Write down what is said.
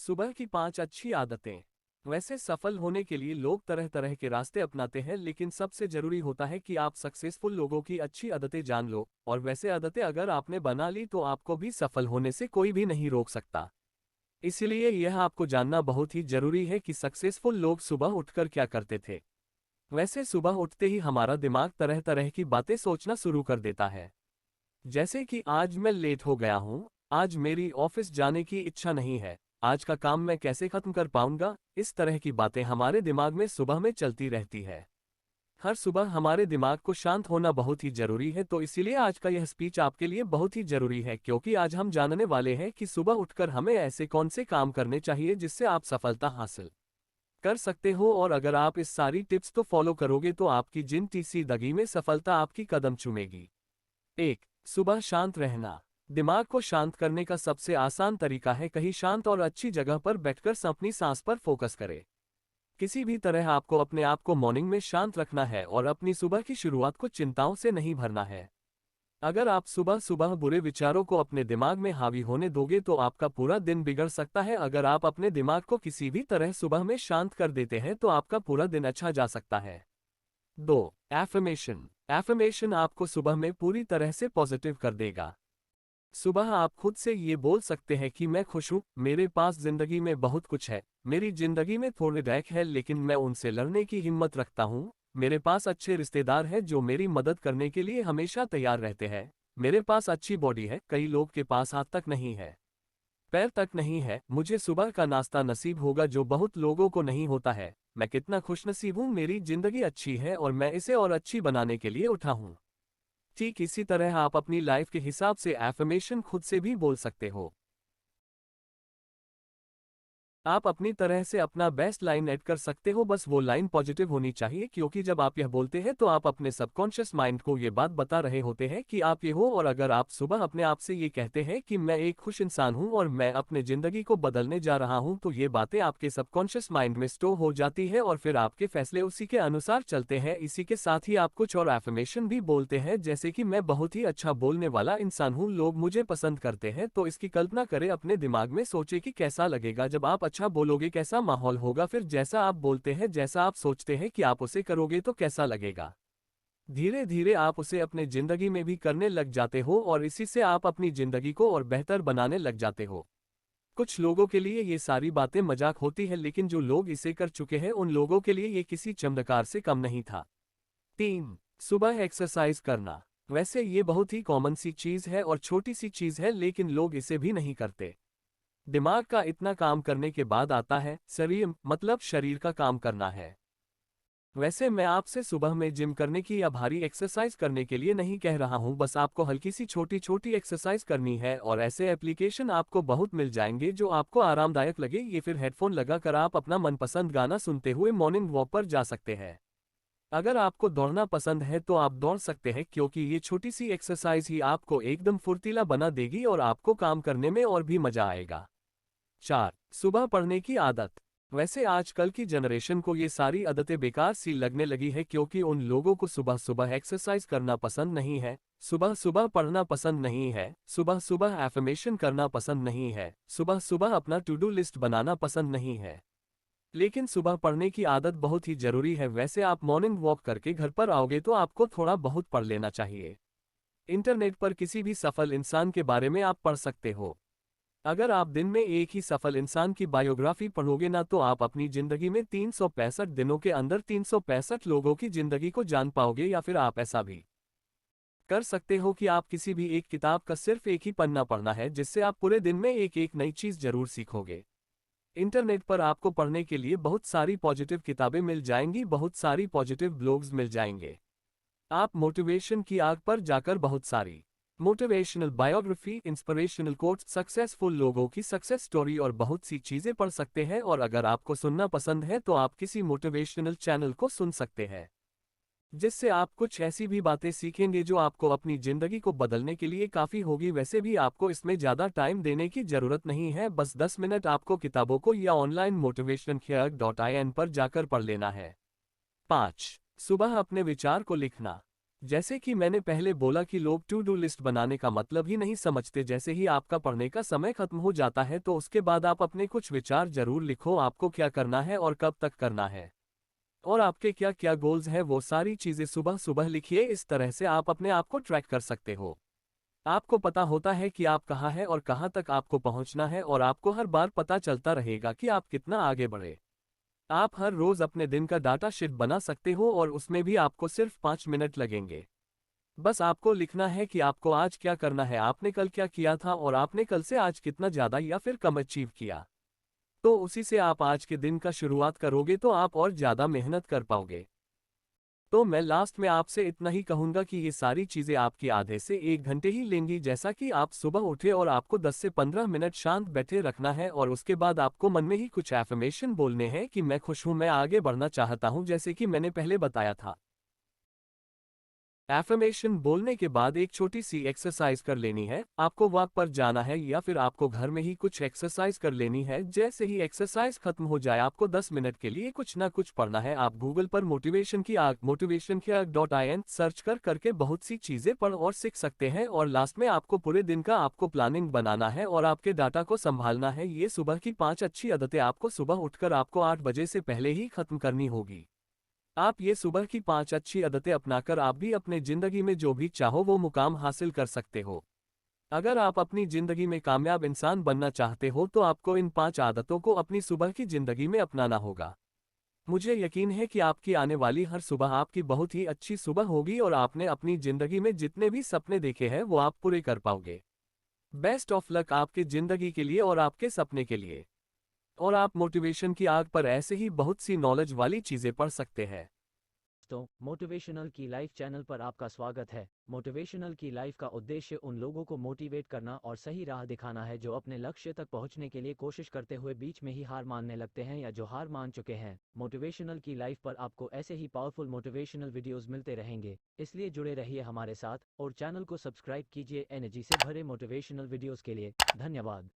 सुबह की 5 अच्छी आदतें। वैसे सफल होने के लिए लोग तरह तरह के रास्ते अपनाते हैं, लेकिन सबसे जरूरी होता है कि आप सक्सेसफुल लोगों की अच्छी आदतें जान लो, और वैसे आदतें अगर आपने बना ली तो आपको भी सफल होने से कोई भी नहीं रोक सकता। इसलिए यह आपको जानना बहुत ही जरूरी है कि सक्सेसफुल लोग सुबह उठकर क्या करते थे। वैसे सुबह उठते ही हमारा दिमाग तरह तरह की बातें सोचना शुरू कर देता है। जैसे कि आज मैं लेट हो गया हूँ, आज मेरी ऑफिस जाने की इच्छा नहीं है, आज का काम मैं कैसे खत्म कर पाऊंगा। इस तरह की बातें हमारे दिमाग में सुबह में चलती रहती है। हर सुबह हमारे दिमाग को शांत होना बहुत ही जरूरी है, तो इसीलिए आज का यह स्पीच आपके लिए बहुत ही जरूरी है, क्योंकि आज हम जानने वाले हैं कि सुबह उठकर हमें ऐसे कौन से काम करने चाहिए जिससे आप सफलता हासिल कर सकते हो। और अगर आप इस सारी टिप्स तो फॉलो करोगे तो आपकी जिंदगी में सफलता आपकी कदम चूमेगी। 1. सुबह शांत रहना। दिमाग को शांत करने का सबसे आसान तरीका है कहीं शांत और अच्छी जगह पर बैठकर अपनी सांस पर फोकस करें। किसी भी तरह आपको अपने आप को मॉर्निंग में शांत रखना है और अपनी सुबह की शुरुआत को चिंताओं से नहीं भरना है। अगर आप सुबह सुबह बुरे विचारों को अपने दिमाग में हावी होने दोगे तो आपका पूरा दिन बिगड़ सकता है। अगर आप अपने दिमाग को किसी भी तरह सुबह में शांत कर देते हैं तो आपका पूरा दिन अच्छा जा सकता है। 2. एफर्मेशन। एफर्मेशन आपको सुबह में पूरी तरह से पॉजिटिव कर देगा। सुबह आप खुद से ये बोल सकते हैं कि मैं खुश हूँ, मेरे पास जिंदगी में बहुत कुछ है, मेरी जिंदगी में थोड़े रैक है लेकिन मैं उनसे लड़ने की हिम्मत रखता हूँ, मेरे पास अच्छे रिश्तेदार हैं जो मेरी मदद करने के लिए हमेशा तैयार रहते हैं, मेरे पास अच्छी बॉडी है, कई लोग के पास हाथ तक नहीं है, पैर तक नहीं है, मुझे सुबह का नाश्ता नसीब होगा जो बहुत लोगों को नहीं होता है, मैं कितना खुशनसीब हूँ, मेरी जिंदगी अच्छी है और मैं इसे और अच्छी बनाने के लिए उठा हूँ। ठीक इसी तरह आप अपनी लाइफ के हिसाब से एफर्मेशन खुद से भी बोल सकते हो। आप अपनी तरह से अपना बेस्ट लाइन ऐड कर सकते हो, बस वो लाइन पॉजिटिव होनी चाहिए, क्योंकि जब आप यह बोलते हैं तो आप अपने सबकॉन्शियस माइंड को ये बात बता रहे होते हैं कि आप ये हो। और अगर आप सुबह अपने आप से ये कहते हैं कि मैं एक खुश इंसान हूं और मैं अपने जिंदगी को बदलने जा रहा हूं, तो ये बातें आपके सबकॉन्शियस माइंड में स्टोर हो जाती है और फिर आपके फैसले उसी के अनुसार चलते हैं। इसी के साथ ही आप कुछ और एफर्मेशन भी बोलते हैं, जैसे कि मैं बहुत ही अच्छा बोलने वाला इंसान हूं, लोग मुझे पसंद करते हैं। तो इसकी कल्पना करें, अपने दिमाग में सोचे कि कैसा लगेगा जब आप अच्छा बोलोगे, कैसा माहौल होगा, फिर जैसा आप बोलते हैं, जैसा आप सोचते हैं कि आप उसे करोगे तो कैसा लगेगा। धीरे धीरे आप उसे अपने जिंदगी में भी करने लग जाते हो और इसी से आप अपनी जिंदगी को और बेहतर बनाने लग जाते हो। कुछ लोगों के लिए ये सारी बातें मजाक होती है, लेकिन जो लोग इसे कर चुके हैं उन लोगों के लिए ये किसी चमत्कार से कम नहीं था। 3. सुबह एक्सरसाइज करना। वैसे ये बहुत ही कॉमन सी चीज है और छोटी सी चीज है, लेकिन लोग इसे भी नहीं करते। दिमाग का इतना काम करने के बाद आता है शरीर, मतलब शरीर का काम करना है। वैसे मैं आपसे सुबह में जिम करने की या भारी एक्सरसाइज करने के लिए नहीं कह रहा हूं, बस आपको हल्की सी छोटी छोटी एक्सरसाइज करनी है और ऐसे एप्लीकेशन आपको बहुत मिल जाएंगे जो आपको आरामदायक लगे। ये फिर हेडफोन लगाकर आप अपना मनपसंद गाना सुनते हुए मॉर्निंग वॉक पर जा सकते हैं। अगर आपको दौड़ना पसंद है तो आप दौड़ सकते हैं, क्योंकि ये छोटी सी एक्सरसाइज ही आपको एकदम फुर्तीला बना देगी और आपको काम करने में और भी मजा आएगा। 4. सुबह पढ़ने की आदत। वैसे आजकल की जनरेशन को ये सारी आदतें बेकार सी लगने लगी है, क्योंकि उन लोगों को सुबह सुबह एक्सरसाइज करना पसंद नहीं है, सुबह सुबह पढ़ना पसंद नहीं है, सुबह सुबह एफर्मेशन करना पसंद नहीं है, सुबह सुबह अपना टू डू लिस्ट बनाना पसंद नहीं है। लेकिन सुबह पढ़ने की आदत बहुत ही जरूरी है। वैसे आप मॉर्निंग वॉक करके घर पर आओगे तो आपको थोड़ा बहुत पढ़ लेना चाहिए। इंटरनेट पर किसी भी सफल इंसान के बारे में आप पढ़ सकते हो। अगर आप दिन में एक ही सफल इंसान की बायोग्राफी पढ़ोगे ना, तो आप अपनी जिंदगी में 365 दिनों के अंदर 365 लोगों की जिंदगी को जान पाओगे। या फिर आप ऐसा भी कर सकते हो कि आप किसी भी एक किताब का सिर्फ एक ही पन्ना पढ़ना है, जिससे आप पूरे दिन में एक एक नई चीज जरूर सीखोगे। इंटरनेट पर आपको पढ़ने के लिए बहुत सारी पॉजिटिव किताबें मिल जाएंगी, बहुत सारी पॉजिटिव ब्लॉग्स मिल जाएंगे। आप मोटिवेशन की आग पर जाकर बहुत सारी motivational biography, inspirational quotes, successful लोगों की सक्सेस स्टोरी और बहुत सी चीजें पढ़ सकते हैं। और अगर आपको सुनना पसंद है तो आप किसी मोटिवेशनल चैनल को सुन सकते हैं, जिससे आप कुछ ऐसी भी बातें सीखेंगे जो आपको अपनी जिंदगी को बदलने के लिए काफी होगी। वैसे भी आपको इसमें ज्यादा टाइम देने की जरूरत नहीं है, बस 10 मिनट आपको किताबों को या ऑनलाइन motivationhub.in पर जाकर पढ़ लेना है। 5. सुबह अपने विचार को लिखना। जैसे कि मैंने पहले बोला कि लोग टू डू लिस्ट बनाने का मतलब ही नहीं समझते। जैसे ही आपका पढ़ने का समय खत्म हो जाता है तो उसके बाद आप अपने कुछ विचार जरूर लिखो, आपको क्या करना है और कब तक करना है और आपके क्या क्या गोल्स हैं, वो सारी चीजें सुबह सुबह लिखिए। इस तरह से आप अपने आप को ट्रैक कर सकते हो। आपको पता होता है कि आप कहाँ हैं और कहाँ तक आपको पहुँचना है और आपको हर बार पता चलता रहेगा कि आप कितना आगे बढ़े। आप हर रोज अपने दिन का डाटा शीट बना सकते हो और उसमें भी आपको सिर्फ 5 मिनट लगेंगे। बस आपको लिखना है कि आपको आज क्या करना है, आपने कल क्या किया था और आपने कल से आज कितना ज़्यादा या फिर कम अचीव किया। तो उसी से आप आज के दिन का शुरुआत करोगे तो आप और ज़्यादा मेहनत कर पाओगे। तो मैं लास्ट में आपसे इतना ही कहूँगा कि ये सारी चीज़ें आपकी आधे से 1 घंटे ही लेंगी। जैसा कि आप सुबह उठे और आपको 10 से 15 मिनट शांत बैठे रखना है और उसके बाद आपको मन में ही कुछ एफर्मेशन बोलने हैं कि मैं खुश हूँ, मैं आगे बढ़ना चाहता हूँ, जैसे कि मैंने पहले बताया था। एफर्मेशन बोलने के बाद एक छोटी सी एक्सरसाइज कर लेनी है। आपको वॉक पर जाना है या फिर आपको घर में ही कुछ एक्सरसाइज कर लेनी है। जैसे ही एक्सरसाइज खत्म हो जाए आपको 10 मिनट के लिए कुछ ना कुछ पढ़ना है। आप गूगल पर मोटिवेशन की आग .in सर्च करके बहुत सी चीजें पढ़ और सीख सकते हैं। और लास्ट में आपको पूरे दिन का आपको प्लानिंग बनाना है और आपके डाटा को संभालना है। ये सुबह की 5 अच्छी आदतें आपको सुबह उठकर आपको 8 बजे से पहले ही खत्म करनी होगी। आप ये सुबह की 5 अच्छी आदतें अपनाकर आप भी अपने जिंदगी में जो भी चाहो वो मुकाम हासिल कर सकते हो। अगर आप अपनी जिंदगी में कामयाब इंसान बनना चाहते हो तो आपको इन 5 आदतों को अपनी सुबह की जिंदगी में अपनाना होगा। मुझे यकीन है कि आपकी आने वाली हर सुबह आपकी बहुत ही अच्छी सुबह होगी और आपने अपनी जिंदगी में जितने भी सपने देखे हैं वो आप पूरे कर पाओगे। बेस्ट ऑफ लक आपकी जिंदगी के लिए और आपके सपने के लिए। और आप मोटिवेशन की आग पर ऐसे ही बहुत सी नॉलेज वाली चीजें पढ़ सकते हैं। दोस्तों, मोटिवेशनल की लाइफ चैनल पर आपका स्वागत है। मोटिवेशनल की लाइफ का उद्देश्य उन लोगों को मोटिवेट करना और सही राह दिखाना है जो अपने लक्ष्य तक पहुंचने के लिए कोशिश करते हुए बीच में ही हार मानने लगते हैं या जो हार मान चुके हैं। मोटिवेशनल की लाइफ पर आपको ऐसे ही पावरफुल मोटिवेशनल वीडियोस मिलते रहेंगे, इसलिए जुड़े रहिए हमारे साथ और चैनल को सब्सक्राइब कीजिए एनर्जी से भरे मोटिवेशनल वीडियोस के लिए। धन्यवाद।